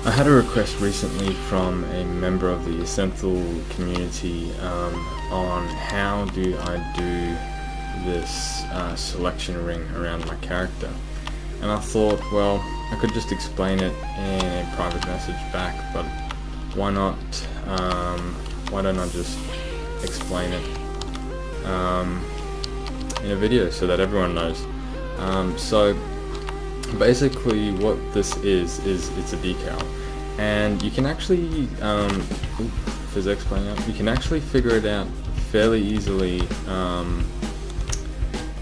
I had a request recently from a member of the Esenthel community on how do I do this selection ring around my character, and I thought, well, I could just explain it in a private message back, but why not? Why don't I just explain it in a video so that everyone knows? So basically what this is it's a decal, and you can actually physics playing out, you can actually figure it out fairly easily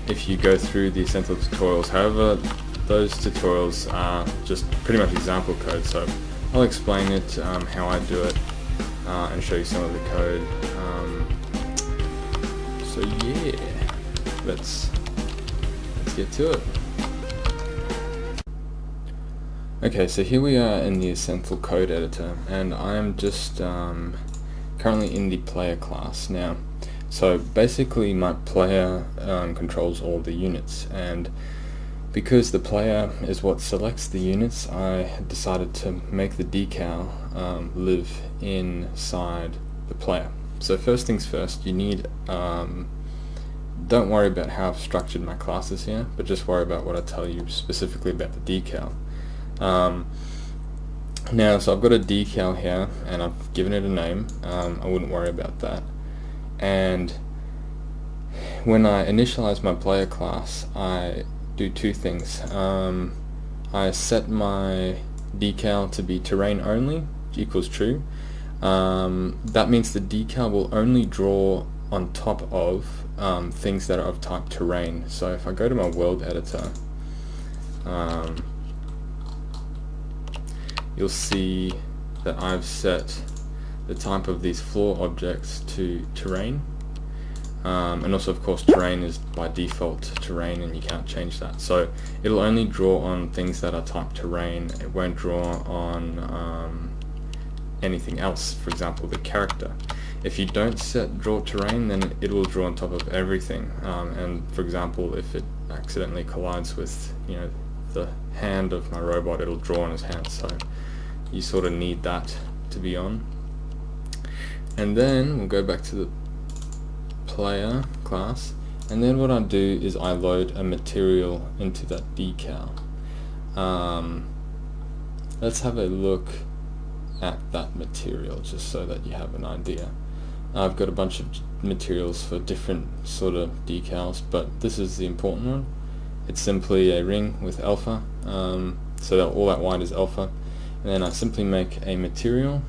if you go through the Esenthel tutorials. However, those tutorials are just pretty much example code, so I'll explain it, how I do it, and show you some of the code. So yeah, let's get to it. Okay, so here we are in the Esenthel code editor, and I'm just currently in the player class now. So basically my player controls all the units, and because the player is what selects the units, I decided to make the decal live inside the player. So first things first, you need, don't worry about how I've structured my classes here, but just worry about what I tell you specifically about the decal. Now, so I've got a decal here, and I've given it a name. I wouldn't worry about that. And when I initialize my player class, I do two things. I set my decal to be terrain only, equals true. That means the decal will only draw on top of things that are of type terrain. So if I go to my world editor, you'll see that I've set the type of these floor objects to terrain, and also of course terrain is by default terrain and you can't change that, so it'll only draw on things that are type terrain. It won't draw on anything else, for example the character. If you don't set draw terrain, then it will draw on top of everything, and for example if it accidentally collides with, you know, the hand of my robot, it'll draw on his hand, so you sort of need that to be on. And then we'll go back to the player class, and then what I do is I load a material into that decal. Let's have a look at that material just so that you have an idea. I've got a bunch of materials for different sort of decals, but this is the important one. It's simply a ring with alpha, so that all that white is alpha, and then I simply make a material.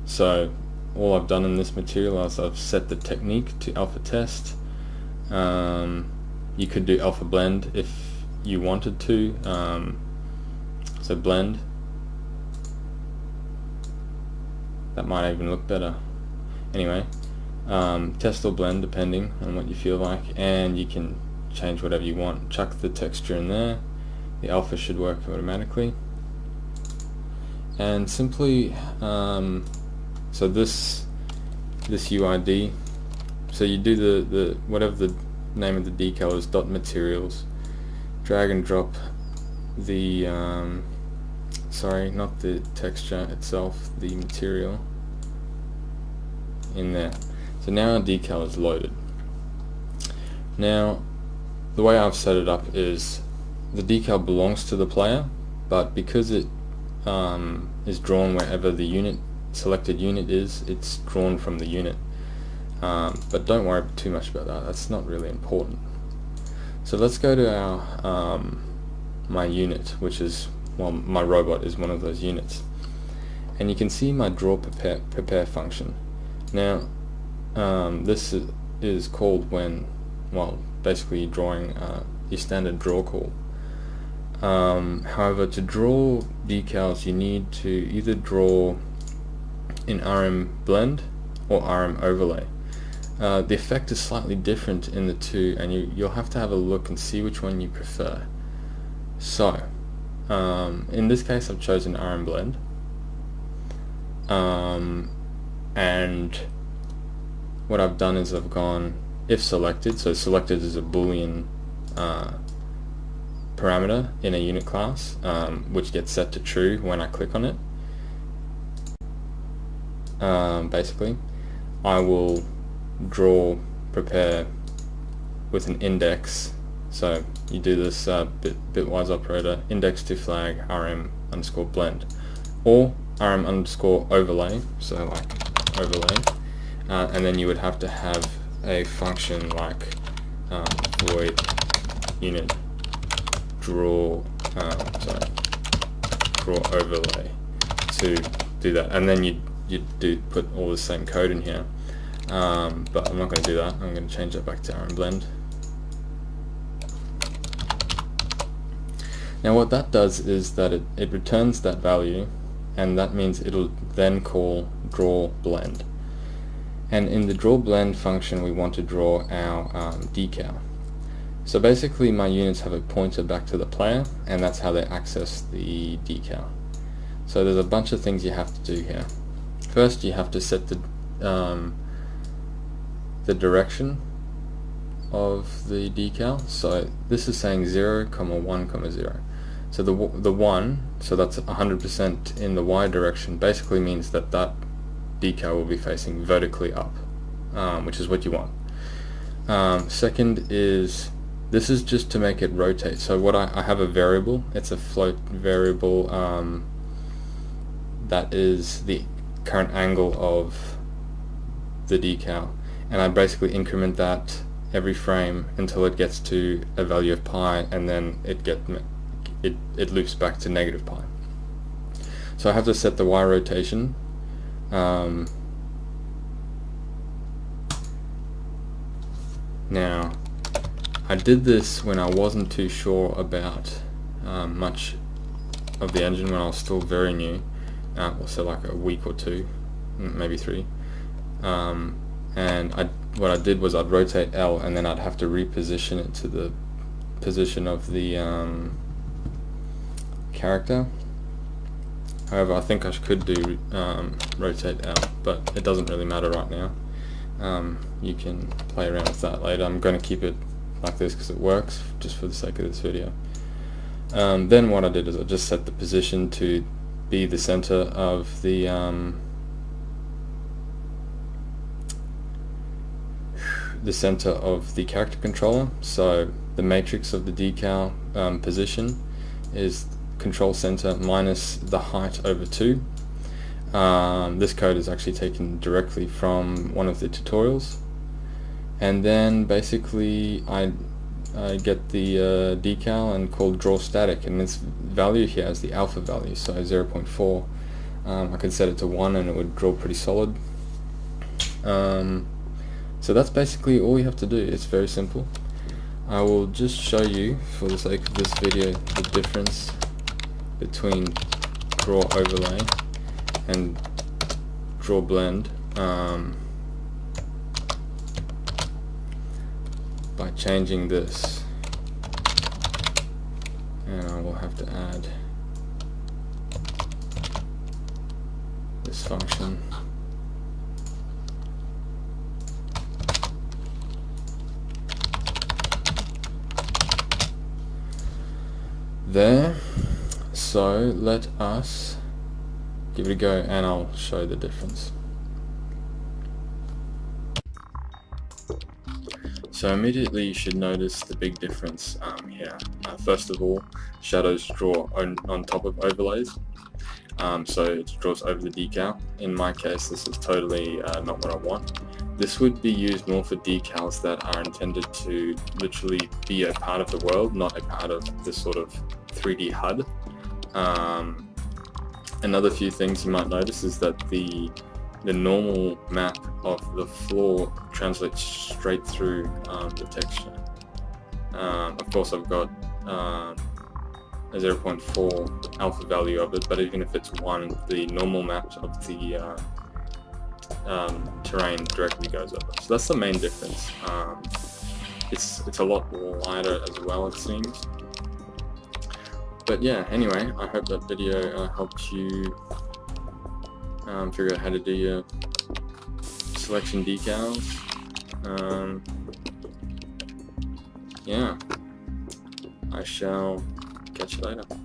So all I've done in this material is I've set the technique to alpha test. You could do alpha blend if you wanted to, so blend, that might even look better. Anyway, test or blend depending on what you feel like, and you can change whatever you want. Chuck the texture in there, the alpha should work automatically, and simply so this UID, so you do the whatever the name of the decal is, dot materials, drag and drop the sorry, not the texture itself, the material in there. So now our decal is loaded. Now the way I've set it up is the decal belongs to the player, but because it is drawn wherever the selected unit is, it's drawn from the unit. But don't worry too much about that, that's not really important. So let's go to our my unit, which is, well, my robot is one of those units, and you can see my draw prepare function. Now this is called when, well, basically drawing your standard draw call. However, to draw decals you need to either draw in RM blend or RM overlay. The effect is slightly different in the two, and you'll have to have a look and see which one you prefer. So in this case I've chosen RM blend, and what I've done is I've gone if selected, so selected is a boolean parameter in a unit class, which gets set to true when I click on it. Basically, I will prepare with an index. So you do this bitwise operator, index to flag rm_blend, or rm_overlay, so like overlay, and then you would have to have a function like void unit draw overlay to do that, and then you do put all the same code in here, but I'm not going to do that. I'm going to change that back to rm_blend. Now what that does is that it returns that value, and that means it'll then call draw blend. And in the draw blend function we want to draw our decal. So basically my units have a pointer back to the player, and that's how they access the decal. So there's a bunch of things you have to do here. First you have to set the direction of the decal. So this is saying 0, 1, 0. So the 1, so that's 100% in the y direction, basically means that that decal will be facing vertically up, which is what you want. Second is, this is just to make it rotate. So what I have a variable, it's a float variable, that is the current angle of the decal, and I basically increment that every frame until it gets to a value of pi, and then it loops back to negative pi. So I have to set the y rotation. Now I did this when I wasn't too sure about much of the engine, when I was still very new, so like a week or two, maybe 3, and what I did was I'd rotate L, and then I'd have to reposition it to the position of the character. However, I think I could do rotate L, but it doesn't really matter right now. You can play around with that later. I'm going to keep it like this because it works, just for the sake of this video. Then what I did is I just set the position to be the center of the character controller. So the matrix of the decal position is control center minus the height over 2. This code is actually taken directly from one of the tutorials, and then basically I get the decal and call draw static, and this value here is the alpha value, so 0.4. I could set it to 1 and it would draw pretty solid. So that's basically all you have to do. It's very simple. I will just show you, for the sake of this video, the difference between draw overlay and draw blend by changing this, and I will have to add this function. There. So let us give it a go, and I'll show the difference. So immediately you should notice the big difference here. First of all, shadows draw on top of overlays, so it draws over the decal. In my case, this is totally not what I want. This would be used more for decals that are intended to literally be a part of the world, not a part of this sort of 3D HUD. Another few things you might notice is that the normal map of the floor translates straight through the texture. Of course I've got a 0.4 alpha value of it, but even if it's 1, the normal map of the terrain directly goes over. So that's the main difference. It's a lot lighter as well, it seems. But yeah, anyway, I hope that video helped you figure out how to do your selection decals. Yeah, I shall catch you later.